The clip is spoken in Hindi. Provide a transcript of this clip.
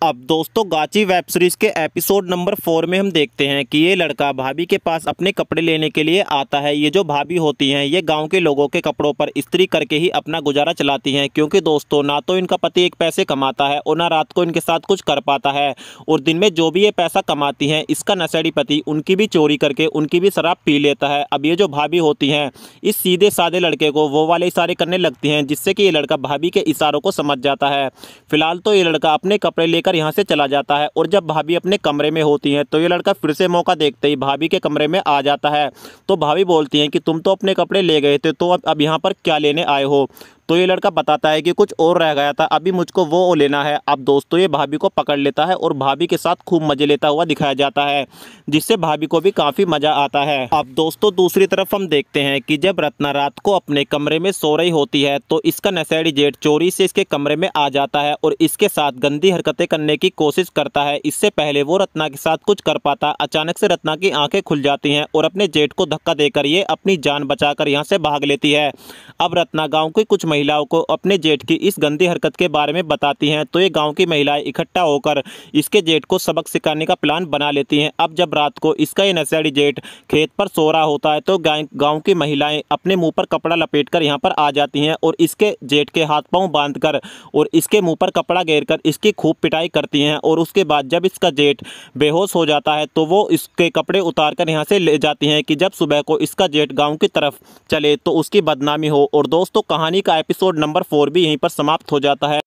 अब दोस्तों गाची वेब सीरीज के एपिसोड नंबर 4 में हम देखते हैं कि ये लड़का भाभी के पास अपने कपड़े लेने के लिए आता है। ये जो भाभी होती हैं ये गांव के लोगों के कपड़ों पर इस्त्री करके ही अपना गुजारा चलाती हैं, क्योंकि दोस्तों ना तो इनका पति एक पैसे कमाता है और ना रात को इनके साथ कुछ कर पाता है। और दिन में जो भी ये पैसा कमाती हैं इसका नशेड़ी पति उनकी भी चोरी करके उनकी भी शराब पी लेता है। अब ये जो भाभी होती हैं इस सीधे साधे लड़के को वो वाले इशारे करने लगती हैं, जिससे कि ये लड़का भाभी के इशारों को समझ जाता है। फिलहाल तो ये लड़का अपने कपड़े लेकर यहाँ से चला जाता है और जब भाभी अपने कमरे में होती हैं तो ये लड़का फिर से मौका देखते ही भाभी के कमरे में आ जाता है। तो भाभी बोलती हैं कि तुम तो अपने कपड़े ले गए थे, तो अब यहाँ पर क्या लेने आए हो। तो ये लड़का बताता है कि कुछ और रह गया था, अभी मुझको वो लेना है। अब दोस्तों ये भाभी को पकड़ लेता है और भाभी के साथ खूब मजे लेता हुआ दिखाया जाता है, जिससे भाभी को भी काफ़ी मज़ा आता है। अब दोस्तों दूसरी तरफ हम देखते हैं कि जब रत्ना रात को अपने कमरे में सो रही होती है तो इसका नशेड़ी जेठ चोरी से इसके कमरे में आ जाता है और इसके साथ गंदी हरकतें करने की कोशिश करता है। इससे पहले वो रत्ना के साथ कुछ कर पाता, अचानक से रत्ना की आंखें खुल जाती हैं और अपने जेठ को धक्का देकर ये अपनी जान बचाकर यहाँ से भाग लेती है। अब रत्ना गाँव की कुछ महिलाओं को अपने जेठ की इस गंदी हरकत के बारे में बताती हैं, तो ये गांव की महिलाएं इकट्ठा होकर इसके जेठ को सबक सिखाने का प्लान बना लेती हैं। अब जब रात को इसका ये नशेड़ी जेठ खेत पर सो रहा होता है तो गांव की महिलाएं अपने मुंह पर कपड़ा लपेटकर यहां पर आ जाती हैं और इसके जेठ के हाथ पांव बांधकर और इसके मुंह पर कपड़ा घेरकर इसकी खूब पिटाई करती हैं। और उसके बाद जब इसका जेठ बेहोश हो जाता है तो वो इसके कपड़े उतारकर यहां से ले जाती हैं कि जब सुबह को इसका जेठ गाँव की तरफ चले तो उसकी बदनामी हो। और दोस्तों कहानी का एपिसोड नंबर 4 भी यहीं पर समाप्त हो जाता है।